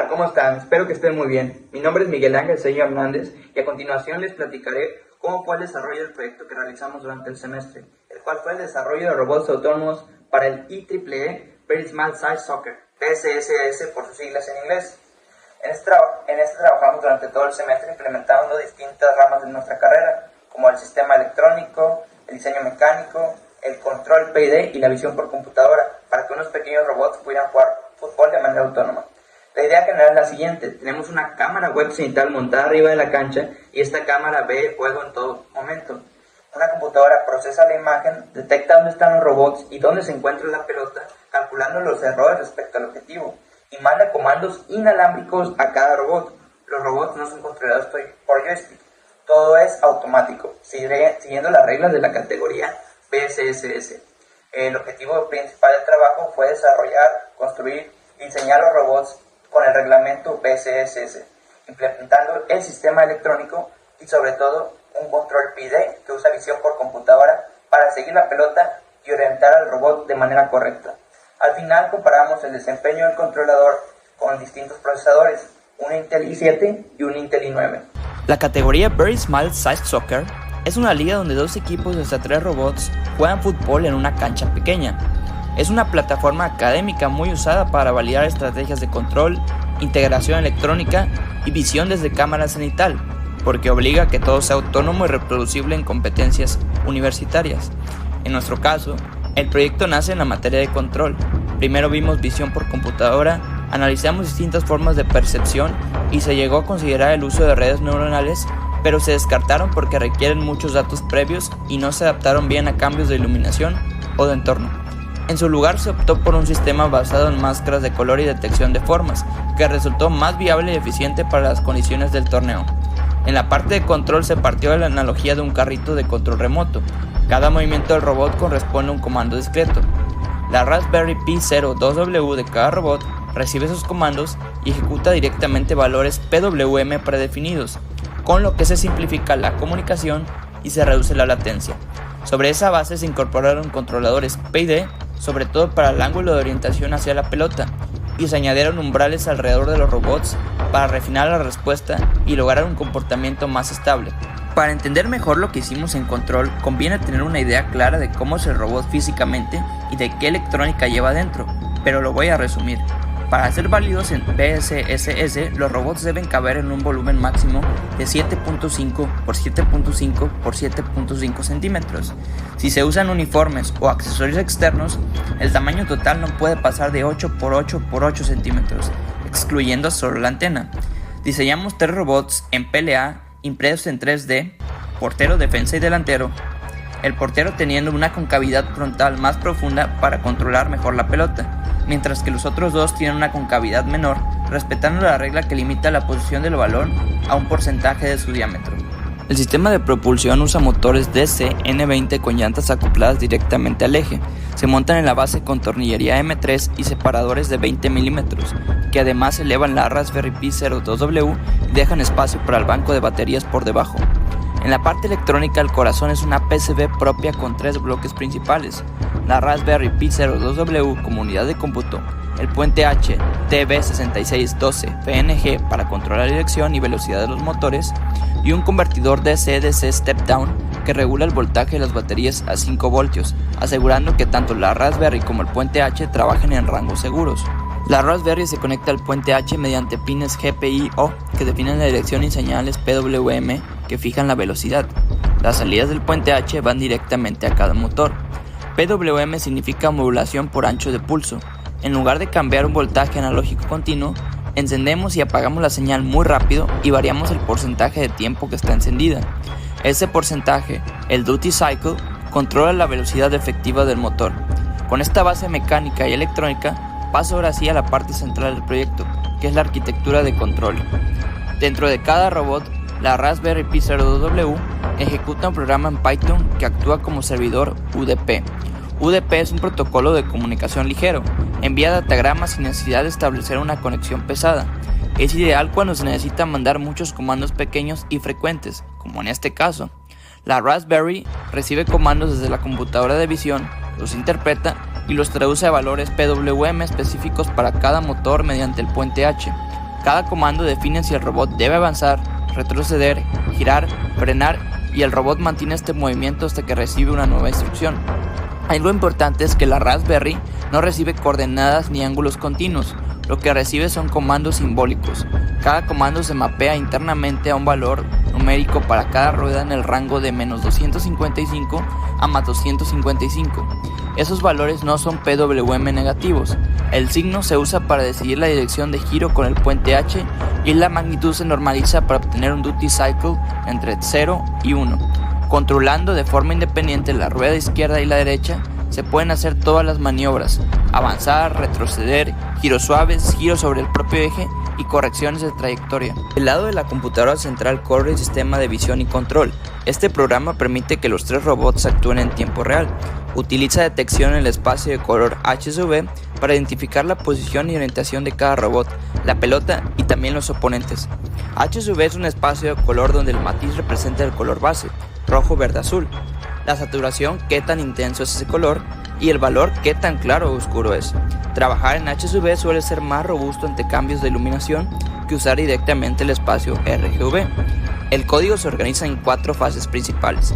Hola, ¿cómo están? Espero que estén muy bien. Mi nombre es Miguel Ángel Sello Hernández y a continuación les platicaré cómo fue el desarrollo del proyecto que realizamos durante el semestre, el cual fue el desarrollo de robots autónomos para el IEEE Very Small Size Soccer, PSSS por sus siglas en inglés. En este trabajamos durante todo el semestre implementando distintas ramas de nuestra carrera, como el sistema electrónico, el diseño mecánico, el control PID y la visión por computadora, para que unos pequeños robots pudieran jugar fútbol de manera autónoma. La idea general es la siguiente: tenemos una cámara web cenital montada arriba de la cancha y esta cámara ve el juego en todo momento. Una computadora procesa la imagen, detecta dónde están los robots y dónde se encuentra la pelota, calculando los errores respecto al objetivo, y manda comandos inalámbricos a cada robot. Los robots no son controlados por joystick, todo es automático, siguiendo las reglas de la categoría PSSS. El objetivo principal del trabajo fue desarrollar, construir y diseñar los robots con el reglamento PSSS, implementando el sistema electrónico y sobre todo un control PID que usa visión por computadora para seguir la pelota y orientar al robot de manera correcta. Al final comparamos el desempeño del controlador con distintos procesadores, un Intel i7 y un Intel i9. La categoría Very Small Size Soccer es una liga donde 2 equipos de hasta 3 robots juegan fútbol en una cancha pequeña. Es una plataforma académica muy usada para validar estrategias de control, integración electrónica y visión desde cámara cenital, porque obliga a que todo sea autónomo y reproducible en competencias universitarias. En nuestro caso, el proyecto nace en la materia de control. Primero vimos visión por computadora, analizamos distintas formas de percepción y se llegó a considerar el uso de redes neuronales, pero se descartaron porque requieren muchos datos previos y no se adaptaron bien a cambios de iluminación o de entorno. En su lugar se optó por un sistema basado en máscaras de color y detección de formas, que resultó más viable y eficiente para las condiciones del torneo. En la parte de control se partió de la analogía de un carrito de control remoto. Cada movimiento del robot corresponde a un comando discreto. La Raspberry Pi 02W de cada robot recibe esos comandos y ejecuta directamente valores PWM predefinidos, con lo que se simplifica la comunicación y se reduce la latencia. Sobre esa base se incorporaron controladores PID, sobre todo para el ángulo de orientación hacia la pelota, y se añadieron umbrales alrededor de los robots para refinar la respuesta y lograr un comportamiento más estable. Para entender mejor lo que hicimos en control, conviene tener una idea clara de cómo es el robot físicamente y de qué electrónica lleva dentro, pero lo voy a resumir. Para ser válidos en PSSS, los robots deben caber en un volumen máximo de 7.5 por 7.5 por 7.5 centímetros. Si se usan uniformes o accesorios externos, el tamaño total no puede pasar de 8 por 8 por 8 centímetros, excluyendo solo la antena. Diseñamos 3 robots en PLA impresos en 3D, portero, defensa y delantero, el portero teniendo una concavidad frontal más profunda para controlar mejor la pelota, mientras que los otros 2 tienen una concavidad menor, respetando la regla que limita la posición del balón a un porcentaje de su diámetro. El sistema de propulsión usa motores DC N20 con llantas acopladas directamente al eje. Se montan en la base con tornillería M3 y separadores de 20 milímetros, que además elevan la Raspberry Pi 02W y dejan espacio para el banco de baterías por debajo. En la parte electrónica, el corazón es una PCB propia con 3 bloques principales: la Raspberry Pi 02W como unidad de cómputo, el puente H TB6612 PNG para controlar la dirección y velocidad de los motores, y un convertidor DC-DC Step-Down que regula el voltaje de las baterías a 5 voltios, asegurando que tanto la Raspberry como el puente H trabajen en rangos seguros. La Raspberry se conecta al puente H mediante pines GPIO que definen la dirección y señales PWM que fijan la velocidad. Las salidas del puente H van directamente a cada motor. PWM significa modulación por ancho de pulso. En lugar de cambiar un voltaje analógico continuo, encendemos y apagamos la señal muy rápido y variamos el porcentaje de tiempo que está encendida. Ese porcentaje, el duty cycle, controla la velocidad efectiva del motor. Con esta base mecánica y electrónica, paso ahora sí a la parte central del proyecto, que es la arquitectura de control. Dentro de cada robot, la Raspberry Pi 02W ejecuta un programa en Python que actúa como servidor UDP. UDP es un protocolo de comunicación ligero, envía datagramas sin necesidad de establecer una conexión pesada. Es ideal cuando se necesita mandar muchos comandos pequeños y frecuentes, como en este caso. La Raspberry recibe comandos desde la computadora de visión, los interpreta y los traduce a valores PWM específicos para cada motor mediante el puente H. Cada comando define si el robot debe avanzar, retroceder, girar, frenar y el robot mantiene este movimiento hasta que recibe una nueva instrucción. Algo importante es que la Raspberry no recibe coordenadas ni ángulos continuos, lo que recibe son comandos simbólicos. Cada comando se mapea internamente a un valor numérico para cada rueda en el rango de menos 255 a más 255. Esos valores no son PWM negativos. El signo se usa para decidir la dirección de giro con el puente H y la magnitud se normaliza para obtener un duty cycle entre 0 y 1. Controlando de forma independiente la rueda izquierda y la derecha, se pueden hacer todas las maniobras: avanzar, retroceder, giros suaves, giros sobre el propio eje y correcciones de trayectoria. Del lado de la computadora central corre el sistema de visión y control. Este programa permite que los 3 robots actúen en tiempo real. Utiliza detección en el espacio de color HSV para identificar la posición y orientación de cada robot, la pelota y también los oponentes. HSV es un espacio de color donde el matiz representa el color base, rojo, verde, azul, la saturación, qué tan intenso es ese color, y el valor, qué tan claro o oscuro es. Trabajar en HSV suele ser más robusto ante cambios de iluminación que usar directamente el espacio RGB. El código se organiza en 4 fases principales.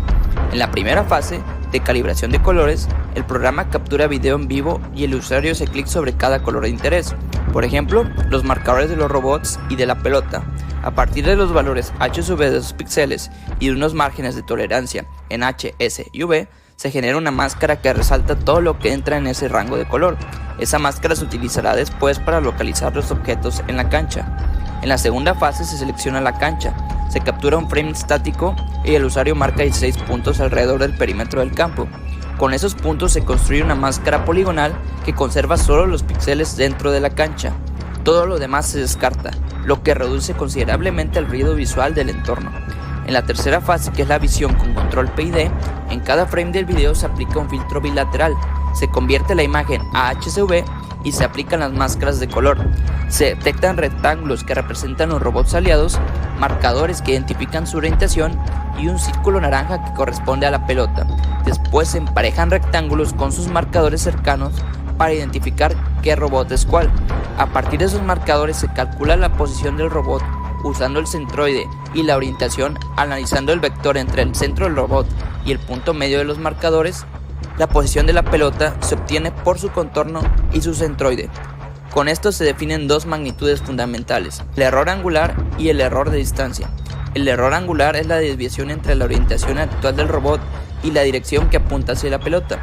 En la primera fase, de calibración de colores, el programa captura video en vivo y el usuario hace clic sobre cada color de interés. Por ejemplo, los marcadores de los robots y de la pelota. A partir de los valores HSV de sus píxeles y de unos márgenes de tolerancia en H, S y V, se genera una máscara que resalta todo lo que entra en ese rango de color. Esa máscara se utilizará después para localizar los objetos en la cancha. En la segunda fase se selecciona la cancha, se captura un frame estático y el usuario marca 16 puntos alrededor del perímetro del campo. Con esos puntos se construye una máscara poligonal que conserva solo los píxeles dentro de la cancha. Todo lo demás se descarta, lo que reduce considerablemente el ruido visual del entorno. En la tercera fase, que es la visión con control PID, en cada frame del video se aplica un filtro bilateral, se convierte la imagen a HSV y se aplican las máscaras de color. Se detectan rectángulos que representan los robots aliados, marcadores que identifican su orientación y un círculo naranja que corresponde a la pelota. Después se emparejan rectángulos con sus marcadores cercanos para identificar qué robot es cuál. A partir de esos marcadores se calcula la posición del robot usando el centroide y la orientación analizando el vector entre el centro del robot y el punto medio de los marcadores. La posición de la pelota se obtiene por su contorno y su centroide. Con esto se definen 2 magnitudes fundamentales, el error angular y el error de distancia. El error angular es la desviación entre la orientación actual del robot y la dirección que apunta hacia la pelota.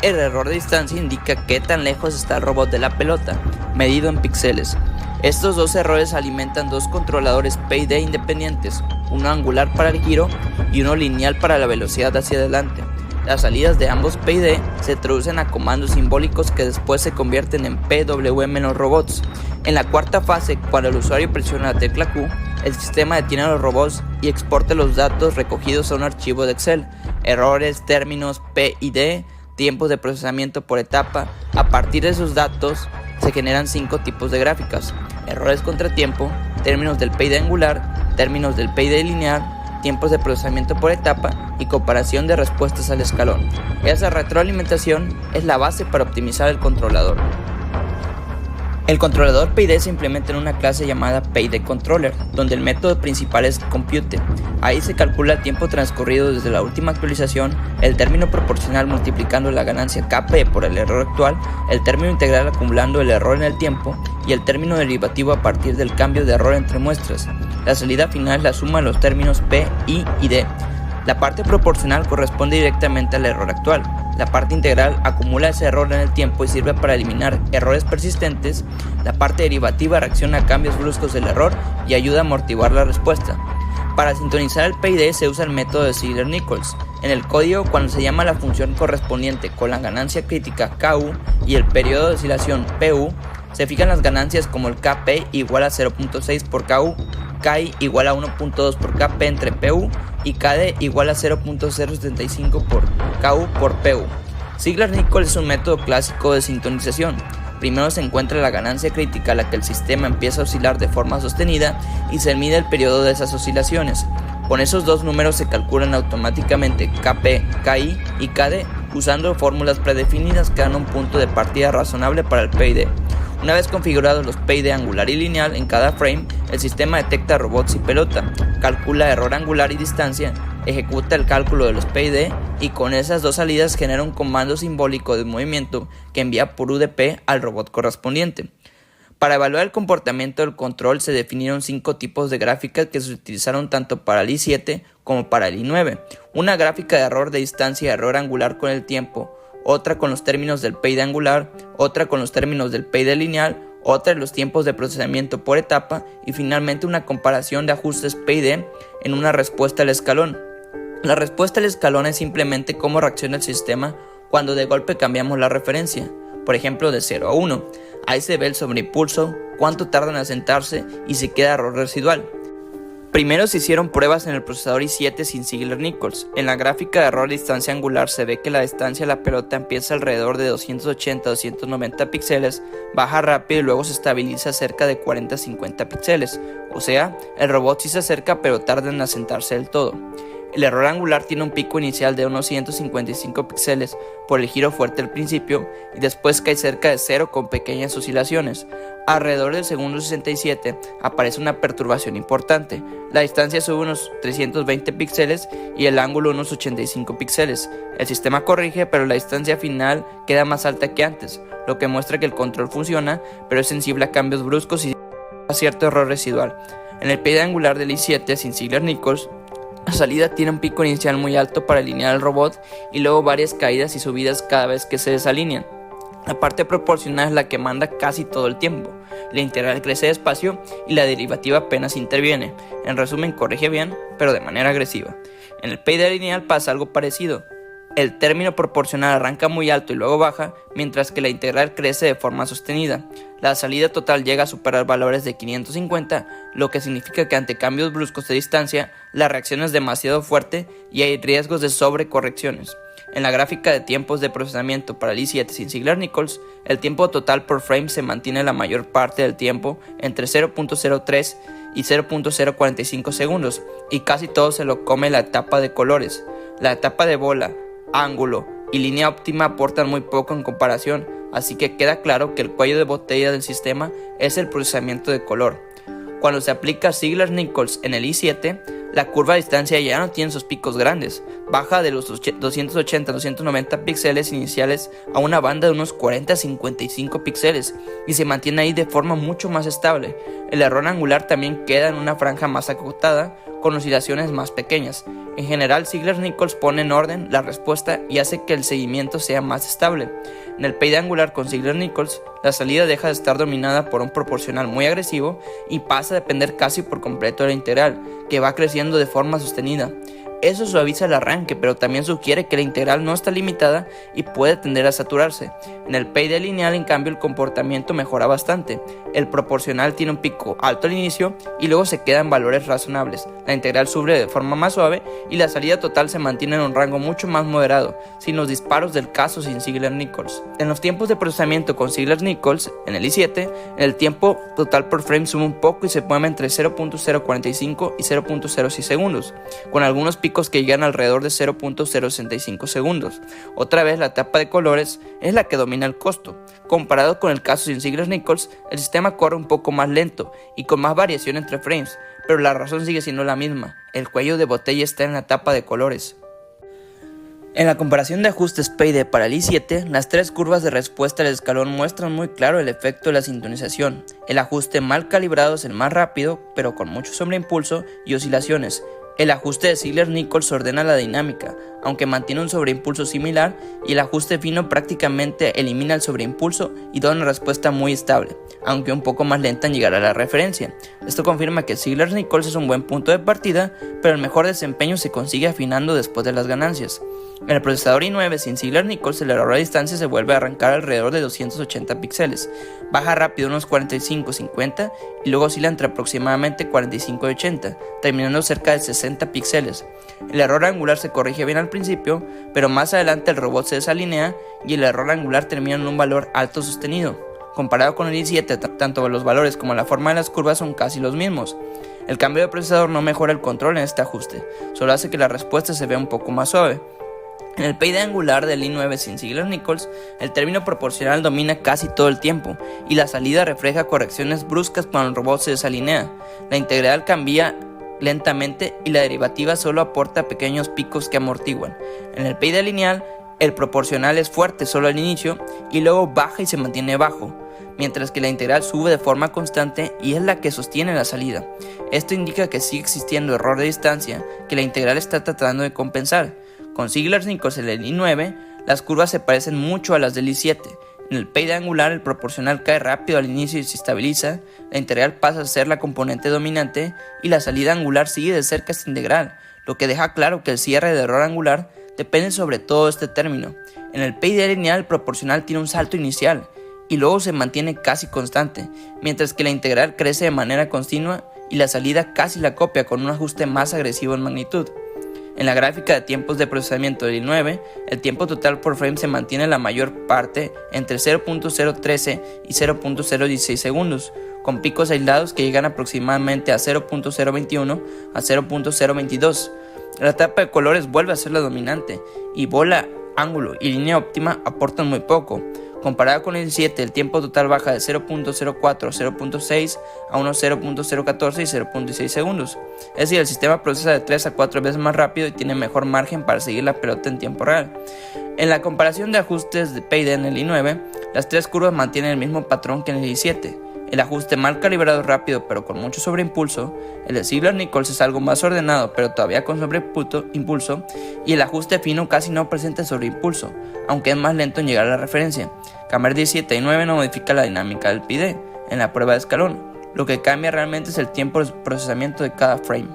El error de distancia indica qué tan lejos está el robot de la pelota, medido en píxeles. Estos 2 errores alimentan 2 controladores PID independientes, uno angular para el giro y uno lineal para la velocidad hacia adelante. Las salidas de ambos PID se traducen a comandos simbólicos que después se convierten en PWM en los robots. En la cuarta fase, cuando el usuario presiona la tecla Q, el sistema detiene a los robots y exporta los datos recogidos a un archivo de Excel. Errores, términos, PID, tiempos de procesamiento por etapa. A partir de esos datos se generan 5 tipos de gráficas: errores contratiempo, términos del PID angular, términos del PID lineal, tiempos de procesamiento por etapa y comparación de respuestas al escalón. Esa retroalimentación es la base para optimizar el controlador. El controlador PID se implementa en una clase llamada PID Controller, donde el método principal es Compute. Ahí se calcula el tiempo transcurrido desde la última actualización, el término proporcional multiplicando la ganancia KP por el error actual, el término integral acumulando el error en el tiempo y el término derivativo a partir del cambio de error entre muestras. La salida final es la suma de los términos P, I y D. La parte proporcional corresponde directamente al error actual. La parte integral acumula ese error en el tiempo y sirve para eliminar errores persistentes. La parte derivativa reacciona a cambios bruscos del error y ayuda a amortiguar la respuesta. Para sintonizar el PID se usa el método de Ziegler-Nichols. En el código, cuando se llama la función correspondiente con la ganancia crítica KU y el periodo de oscilación PU, se fijan las ganancias como el KP igual a 0.6 por KU, KI igual a 1.2 por KP entre PU y KD igual a 0.075 por KU por PU. Ziegler-Nichols es un método clásico de sintonización. Primero se encuentra la ganancia crítica a la que el sistema empieza a oscilar de forma sostenida y se mide el periodo de esas oscilaciones. Con esos 2 números se calculan automáticamente KP, KI y KD usando fórmulas predefinidas que dan un punto de partida razonable para el PID. Una vez configurados los PID angular y lineal en cada frame, el sistema detecta robots y pelota, calcula error angular y distancia, ejecuta el cálculo de los PID y con esas dos salidas genera un comando simbólico de movimiento que envía por UDP al robot correspondiente. Para evaluar el comportamiento del control se definieron 5 tipos de gráficas que se utilizaron tanto para el i7 como para el i9. Una gráfica de error de distancia y error angular con el tiempo, otra con los términos del PID angular, otra con los términos del PID lineal, otra en los tiempos de procesamiento por etapa y finalmente una comparación de ajustes PID en una respuesta al escalón. La respuesta al escalón es simplemente cómo reacciona el sistema cuando de golpe cambiamos la referencia, por ejemplo de 0 a 1. Ahí se ve el sobreimpulso, cuánto tarda en asentarse y si queda error residual. Primero se hicieron pruebas en el procesador i7 sin Ziegler-Nichols. En la gráfica de error de distancia angular se ve que la distancia de la pelota empieza alrededor de 280-290 píxeles, baja rápido y luego se estabiliza cerca de 40-50 píxeles. O sea, el robot sí se acerca pero tarda en asentarse del todo. El error angular tiene un pico inicial de unos 155 píxeles por el giro fuerte al principio y después cae cerca de 0 con pequeñas oscilaciones. Alrededor del segundo 67 aparece una perturbación importante. La distancia sube unos 320 píxeles y el ángulo unos 85 píxeles. El sistema corrige, pero la distancia final queda más alta que antes, lo que muestra que el control funciona, pero es sensible a cambios bruscos y a cierto error residual. En el PID angular del i7 sin Ziegler-Nichols, la salida tiene un pico inicial muy alto para alinear al robot y luego varias caídas y subidas cada vez que se desalinean. La parte proporcional es la que manda casi todo el tiempo. La integral crece despacio y la derivativa apenas interviene. En resumen, corrige bien, pero de manera agresiva. En el PID lineal pasa algo parecido. El término proporcional arranca muy alto y luego baja, mientras que la integral crece de forma sostenida. La salida total llega a superar valores de 550, lo que significa que ante cambios bruscos de distancia, la reacción es demasiado fuerte y hay riesgos de sobrecorrecciones. En la gráfica de tiempos de procesamiento para el i7 sin Ziegler-Nichols, el tiempo total por frame se mantiene la mayor parte del tiempo entre 0.03 y 0.045 segundos, y casi todo se lo come la etapa de colores. La etapa de bola, ángulo y línea óptima aportan muy poco en comparación, así que queda claro que el cuello de botella del sistema es el procesamiento de color. Cuando se aplica Ziegler-Nichols en el i7, la curva de distancia ya no tiene sus picos grandes, baja de los 280-290 píxeles iniciales a una banda de unos 40-55 píxeles y se mantiene ahí de forma mucho más estable. El error angular también queda en una franja más acotada, con oscilaciones más pequeñas. En general, Ziegler-Nichols pone en orden la respuesta y hace que el seguimiento sea más estable. En el PID angular con Ziegler-Nichols, la salida deja de estar dominada por un proporcional muy agresivo y pasa a depender casi por completo de la integral, que va creciendo de forma sostenida. Eso suaviza el arranque, pero también sugiere que la integral no está limitada y puede tender a saturarse. En el PID lineal, en cambio, el comportamiento mejora bastante. El proporcional tiene un pico alto al inicio y luego se queda en valores razonables. La integral sube de forma más suave y la salida total se mantiene en un rango mucho más moderado, sin los disparos del caso sin Ziegler-Nichols. En los tiempos de procesamiento con Ziegler-Nichols, en el i7, el tiempo total por frame sube un poco y se mueve entre 0.045 y 0.06 segundos, con algunos picos que llegan alrededor de 0.065 segundos. Otra vez, la etapa de colores es la que domina el costo. Comparado con el caso sin Ziegler-Nichols, el sistema corre un poco más lento y con más variación entre frames, pero la razón sigue siendo la misma: el cuello de botella está en la etapa de colores. En la comparación de ajustes PID para el i7, las tres curvas de respuesta al escalón muestran muy claro el efecto de la sintonización. El ajuste mal calibrado es el más rápido, pero con mucho sobreimpulso y oscilaciones. El ajuste de Ziegler-Nichols ordena la dinámica, aunque mantiene un sobreimpulso similar, y el ajuste fino prácticamente elimina el sobreimpulso y da una respuesta muy estable, aunque un poco más lenta en llegar a la referencia. Esto confirma que Ziegler-Nichols es un buen punto de partida, pero el mejor desempeño se consigue afinando después de las ganancias. En el procesador i9 sin Ziegler-Nichols, el error a distancia se vuelve a arrancar alrededor de 280 píxeles, baja rápido unos 45-50 y luego oscila entre aproximadamente 45 y 80, terminando cerca de 60 píxeles. El error angular se corrige bien al principio, pero más adelante el robot se desalinea y el error angular termina en un valor alto sostenido. Comparado con el i7, tanto los valores como la forma de las curvas son casi los mismos. El cambio de procesador no mejora el control en este ajuste, solo hace que la respuesta se vea un poco más suave. En el payday angular del i9 sin Ziegler-Nichols, el término proporcional domina casi todo el tiempo, y la salida refleja correcciones bruscas cuando el robot se desalinea. La integral cambia lentamente y la derivativa solo aporta pequeños picos que amortiguan. En el payday lineal, el proporcional es fuerte solo al inicio y luego baja y se mantiene bajo, mientras que la integral sube de forma constante y es la que sostiene la salida. Esto indica que sigue existiendo error de distancia que la integral está tratando de compensar. Con Ziegler-Nichols en el i9, las curvas se parecen mucho a las del i7. En el payday angular, el proporcional cae rápido al inicio y se estabiliza, la integral pasa a ser la componente dominante y la salida angular sigue de cerca esta integral, lo que deja claro que el cierre de error angular depende sobre todo este término. En el payday lineal, el proporcional tiene un salto inicial y luego se mantiene casi constante, mientras que la integral crece de manera continua y la salida casi la copia con un ajuste más agresivo en magnitud. En la gráfica de tiempos de procesamiento del i9, el tiempo total por frame se mantiene la mayor parte entre 0.013 y 0.016 segundos, con picos aislados que llegan aproximadamente a 0.021 a 0.022. La etapa de colores vuelve a ser la dominante, y bola, ángulo y línea óptima aportan muy poco. Comparado con el i7, el tiempo total baja de 0.04 a 0.6 a unos 0.014 y 0.6 segundos. Es decir, el sistema procesa de 3 a 4 veces más rápido y tiene mejor margen para seguir la pelota en tiempo real. En la comparación de ajustes de payday en el i9, las tres curvas mantienen el mismo patrón que en el i7. El ajuste mal calibrado es rápido pero con mucho sobreimpulso, el de Ziegler-Nichols es algo más ordenado pero todavía con sobreimpulso, y el ajuste fino casi no presenta sobreimpulso, aunque es más lento en llegar a la referencia. Cambiar de i7 a i9 no modifica la dinámica del payday en la prueba de escalón, lo que cambia realmente es el tiempo de procesamiento de cada frame.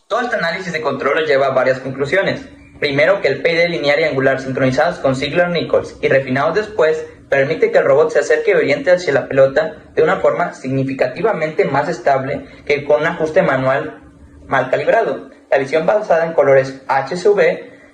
Todo este análisis de control nos lleva a varias conclusiones. Primero, que el payday lineal y angular sincronizados con Ziegler-Nichols y refinados después permite que el robot se acerque y oriente hacia la pelota de una forma significativamente más estable que con un ajuste manual mal calibrado. La visión basada en colores HSV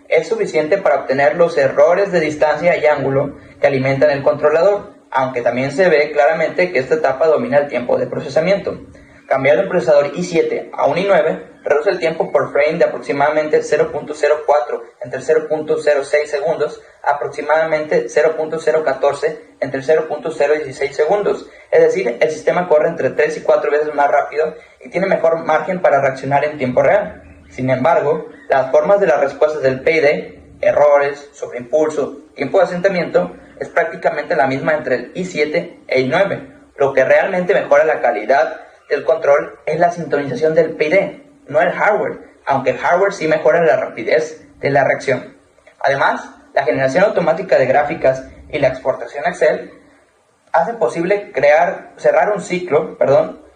es suficiente para obtener los errores de distancia y ángulo que alimentan el controlador, aunque también se ve claramente que esta etapa domina el tiempo de procesamiento. Cambiar de un procesador i7 a un i9 reduce el tiempo por frame de aproximadamente 0.04 entre 0.06 segundos a aproximadamente 0.014 entre 0.016 segundos. Es decir, el sistema corre entre 3 y 4 veces más rápido y tiene mejor margen para reaccionar en tiempo real. Sin embargo, las formas de las respuestas del payday, errores, sobreimpulso, tiempo de asentamiento, es prácticamente la misma entre el i7 e i9. Lo que realmente mejora la calidad del control es la sintonización del payday, no el hardware, aunque el hardware sí mejora la rapidez de la reacción. Además, la generación automática de gráficas y la exportación a Excel hace posible cerrar un ciclo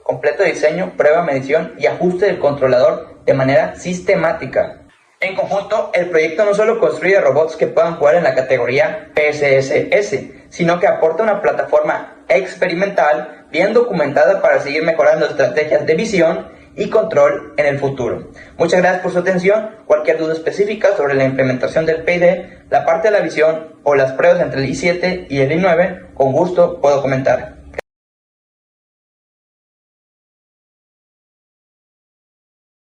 completo de diseño, prueba, medición y ajuste del controlador de manera sistemática. En conjunto, el proyecto no solo construye robots que puedan jugar en la categoría PSSS, sino que aporta una plataforma experimental bien documentada para seguir mejorando estrategias de visión y control en el futuro. Muchas gracias por su atención. Cualquier duda específica sobre la implementación del payday, la parte de la visión o las pruebas entre el i7 y el i9, con gusto puedo comentar.